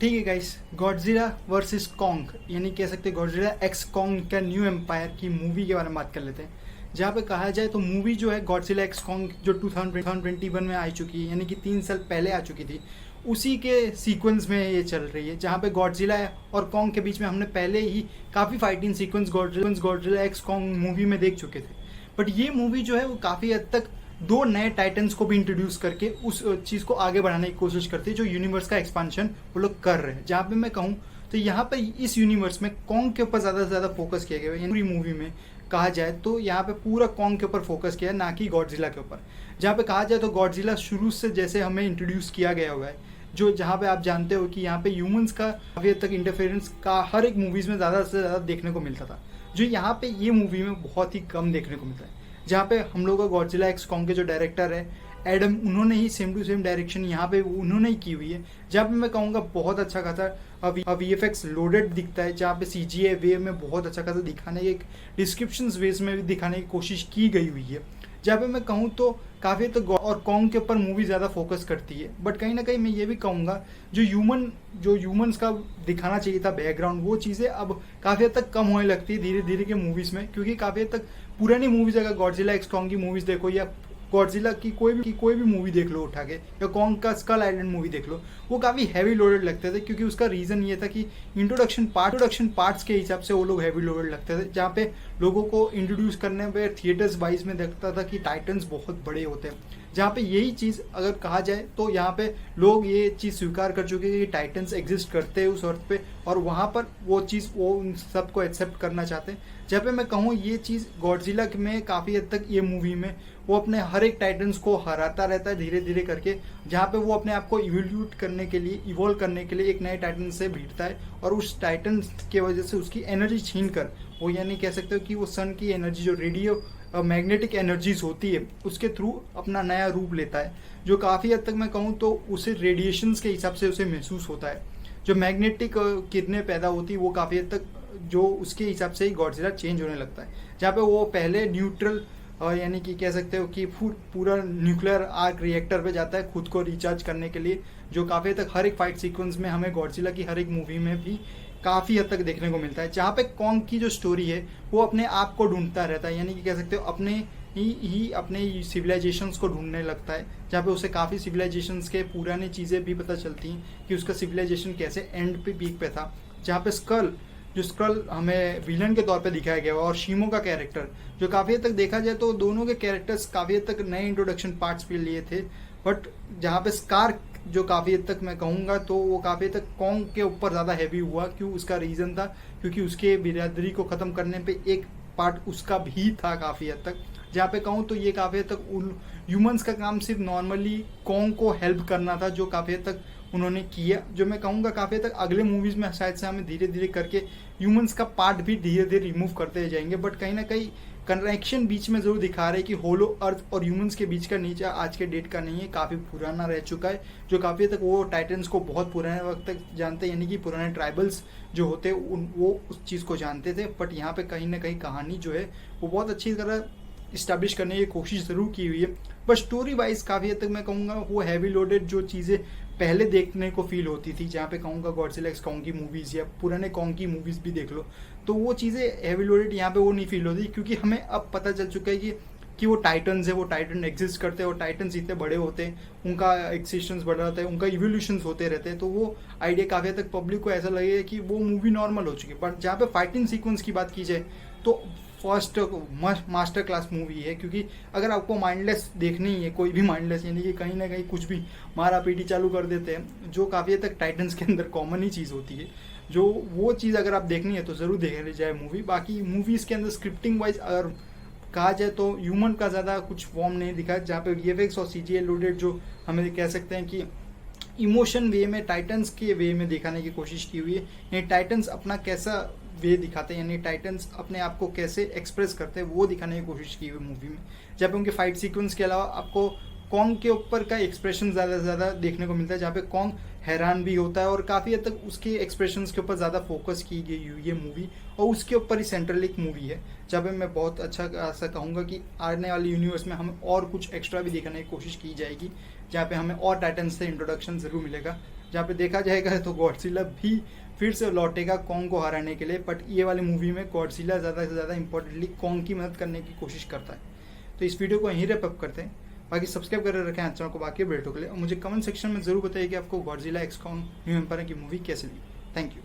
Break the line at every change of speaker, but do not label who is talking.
ठीक है guys, Godzilla versus Kong यानी कह सकते हैं गॉडजिला एक्स कॉन्ग का न्यू एम्पायर की मूवी के बारे में बात कर लेते हैं। जहाँ पे कहा जाए तो मूवी जो है गॉडजिला एक्स कॉन्ग जो 2021 में आ चुकी है, यानी कि 3 साल पहले आ चुकी थी, उसी के सीक्वेंस में ये चल रही है। जहाँ पे गॉडजिला और कॉन्ग के बीच में हमने पहले ही काफ़ी fighting sequence Godzilla x Kong movie में देख चुके थे। बट ये मूवी जो है वो काफ़ी हद तक दो नए टाइटन्स को भी इंट्रोड्यूस करके उस चीज़ को आगे बढ़ाने की कोशिश करती है, जो यूनिवर्स का एक्सपांशन वो लोग कर रहे हैं। जहाँ पे मैं कहूँ तो यहाँ पे इस यूनिवर्स में कॉन्ग के ऊपर ज़्यादा से ज़्यादा फोकस किया गया है। पूरी मूवी में कहा जाए तो यहाँ पे पूरा कॉन्ग के ऊपर फोकस किया है, ना कि गॉडजिला के ऊपर। जहाँ पे कहा जाए तो गॉडजिला शुरू से जैसे हमें इंट्रोड्यूस किया गया हुआ है, जो जहाँ पे आप जानते हो कि यहाँ पे ह्यूमंस का काफ़ी हद तक इंटरफेरेंस का हर एक मूवीज़ में ज़्यादा से ज़्यादा देखने को मिलता था, जो यहाँ पे ये मूवी में बहुत ही कम देखने को मिलता है। जहाँ पे हम लोग का गॉडजिला एक्स कॉन्ग के जो डायरेक्टर है एडम, उन्होंने ही सेम टू सेम डायरेक्शन यहाँ पे उन्होंने ही की हुई है। जहाँ पे मैं कहूँगा बहुत अच्छा खासा VFX लोडेड दिखता है, जहाँ पे CGI वे में बहुत अच्छा खासा दिखाने एक डिस्क्रिप्शन वेज में भी दिखाने की कोशिश की गई हुई है। जहाँ पे मैं कहूँ तो काफ़ी तो और कॉन्ग के ऊपर मूवी ज़्यादा फोकस करती है, बट कहीं ना कहीं मैं ये भी कहूँगा जो ह्यूमंस का दिखाना चाहिए था बैकग्राउंड, वो चीज़ें अब काफ़ी हद तक कम होने लगती है धीरे धीरे के मूवीज़ में। क्योंकि काफ़ी हद तक पुरानी मूवीज़, अगर गॉडजिला एक्स कॉन्ग की मूवीज़ देखो या गॉडजिला की कोई भी मूवी देख लो उठा के, या कॉन्ग का स्कल आइलैंड मूवी देख लो, वो काफ़ी हैवी लोडेड लगते थे। क्योंकि उसका रीज़न ये था कि इंट्रोडक्शन पार्ट्स के हिसाब से वो लोग हैवी लोडेड लगते थे। जहाँ पे लोगों को इंट्रोड्यूस करने पे थिएटर्स वाइज में देखता था कि टाइटन्स बहुत बड़े होते हैं। जहाँ पे यही चीज़ अगर कहा जाए तो यहाँ पे लोग ये चीज़ स्वीकार कर चुके हैं कि टाइटन्स एग्जिस्ट करते हैं उस अर्थ पे, और वहाँ पर वो चीज़ वो उन सबको एक्सेप्ट करना चाहते हैं। जहाँ पे मैं कहूँ ये चीज़ गॉडजिला में काफ़ी हद तक ये मूवी में वो अपने हर एक टाइटन्स को हराता रहता है धीरे धीरे करके, जहाँ पे वो अपने आप को इवोल्व करने के लिए एक नए टाइटन से भिड़ता है, और उस टाइटन के वजह से उसकी एनर्जी छीन कर वो, यानी कह सकते हो कि वो सन की एनर्जी जो रेडियो मैग्नेटिक एनर्जीज होती है उसके थ्रू अपना नया रूप लेता है, जो काफ़ी हद तक मैं कहूँ तो उसे रेडिएशंस के हिसाब से उसे महसूस होता है। जो मैग्नेटिक किरणें पैदा होती है वो काफ़ी हद तक जो उसके हिसाब से ही गॉडजिला चेंज होने लगता है। जहाँ पे वो पहले न्यूट्रल यानी कि कह सकते हो कि पूरा न्यूक्लियर आर्क रिएक्टर पे जाता है खुद को रिचार्ज करने के लिए, जो काफ़ी हद तक हर एक फाइट सीक्वेंस में हमें गॉडजिला की हर एक मूवी में भी काफ़ी हद तक देखने को मिलता है। जहाँ पे कॉन्ग की जो स्टोरी है वो अपने आप को ढूंढता रहता है, यानी कि कह सकते हो अपने सिविलाइजेशंस को ढूंढने लगता है। जहाँ पे उसे काफ़ी सिविलाइजेशंस के पुरानी चीज़ें भी पता चलती हैं कि उसका सिविलाइजेशन कैसे एंड पे पीक पे था। जहाँ पे स्कल हमें विलन के तौर पे दिखाया गया और शीमो का कैरेक्टर, जो काफ़ी हद तक देखा जाए तो दोनों के कैरेक्टर्स काफ़ी हद तक नए इंट्रोडक्शन पार्ट्स के लिए थे। बट जहाँ पे स्कार जो काफ़ी हद तक मैं कहूँगा तो वो काफ़ी हद तक कॉन्ग के ऊपर ज़्यादा हैवी हुआ। क्यों? उसका रीज़न था क्योंकि उसके बिरादरी को ख़त्म करने पे एक पार्ट उसका भी था काफ़ी हद तक। जहाँ पे कहूँ तो ये काफ़ी हद तक उन ह्यूमंस का काम सिर्फ नॉर्मली कॉन्ग को हेल्प करना था, जो काफ़ी हद तक उन्होंने किया। जो मैं कहूँगा काफ़ी हद तक अगले मूवीज़ में शायद से हमें धीरे धीरे करके ह्यूमंस का पार्ट भी धीरे धीरे रिमूव करते जाएंगे, बट कहीं ना कहीं कनेक्शन बीच में जरूर दिखा रहे हैं कि होलो अर्थ और ह्यूमंस के बीच का नेचर आज के डेट का नहीं है, काफ़ी पुराना रह चुका है। जो काफ़ी तक वो टाइटन्स को बहुत पुराने वक्त तक जानते हैं, यानी कि पुराने ट्राइबल्स जो होते हैं वो उस चीज़ को जानते थे। बट यहाँ पे कहीं ना कहीं कहानी जो है वो बहुत अच्छी तरह इस्टेब्लिश करने की कोशिश ज़रूर की हुई है। बट स्टोरी वाइज काफ़ी हद तक मैं कहूँगा वो हैवी लोडेड जो चीज़ें पहले देखने को फील होती थी, जहाँ पे कहूँगा गॉडजिला एक्स कॉन्ग की मूवीज़ या पुराने कॉन्ग की मूवीज़ भी देख लो, तो वो चीज़ें हैवी लोडेड यहाँ पे वो नहीं फील होती। क्योंकि हमें अब पता चल चुका है कि वो टाइटन्स है, वो टाइटन एग्जिस्ट करते हैं, वो टाइटन्स इतने बड़े होते हैं, उनका एक्सिस्टेंस बढ़ रहता है, उनका इवोल्यूशंस होते रहते हैं। तो वो आइडिया काफ़ी हद तक पब्लिक को ऐसा लगेगा कि वो मूवी नॉर्मल हो चुकी है। बट जहाँ पे फाइटिंग सीक्वेंस की बात की जाए तो फर्स्ट मास्टर क्लास मूवी है। क्योंकि अगर आपको माइंडलेस देखनी है, कोई भी माइंडलेस, यानी कि कहीं ना कहीं कुछ भी मारा पीटी चालू कर देते हैं, जो काफ़ी हद तक टाइटन्स के अंदर कॉमन ही चीज़ होती है, जो वो चीज़ अगर आप देखनी है तो ज़रूर देख जाए मूवी। बाकी मूवीज़ के अंदर स्क्रिप्टिंग वाइज अगर कहा जाए तो ह्यूमन का ज़्यादा कुछ फॉर्म नहीं दिखा, जहाँ पे VFX और CGI लोडेड जो हमें कह सकते हैं कि इमोशन वे में टाइटन्स के वे में दिखाने की कोशिश की हुई है। यानी टाइटन्स अपना कैसा वे दिखाते हैं, यानी टाइटन्स अपने आप को कैसे एक्सप्रेस करते हैं वो दिखाने की कोशिश की हुई मूवी में। जब उनके फाइट सीक्वेंस के अलावा आपको कॉन्ग के ऊपर का एक्सप्रेशन ज़्यादा से ज़्यादा देखने को मिलता है, जहाँ पे कॉन्ग हैरान भी होता है और काफ़ी हद तक उसके एक्सप्रेशंस के ऊपर ज़्यादा फोकस की गई हुई है मूवी, और उसके ऊपर ही सेंट्रल एक मूवी है। जहाँ पे मैं बहुत अच्छा ऐसा कहूँगा कि आने वाले यूनिवर्स में हमें और कुछ एक्स्ट्रा भी दिखाने की कोशिश की जाएगी, जहाँ पे हमें और टाइटन्स से इंट्रोडक्शन ज़रूर मिलेगा। जहाँ पे देखा जाएगा तो गॉडजिला भी फिर से लौटेगा कॉन्ग को हराने के लिए, बट ये वाली मूवी में गॉडजिला ज़्यादा से ज़्यादा इंपॉर्टेंटली कॉन्ग की मदद करने की कोशिश करता है। तो इस वीडियो को यहीं रैप अप करते हैं। बाकी सब्सक्राइब कर रखें चैनल को बाकी अपडेटों के लिए, और मुझे कमेंट सेक्शन में जरूर बताइए कि आपको Godzilla x Kong New Empire की मूवी कैसी लगी। Thank you.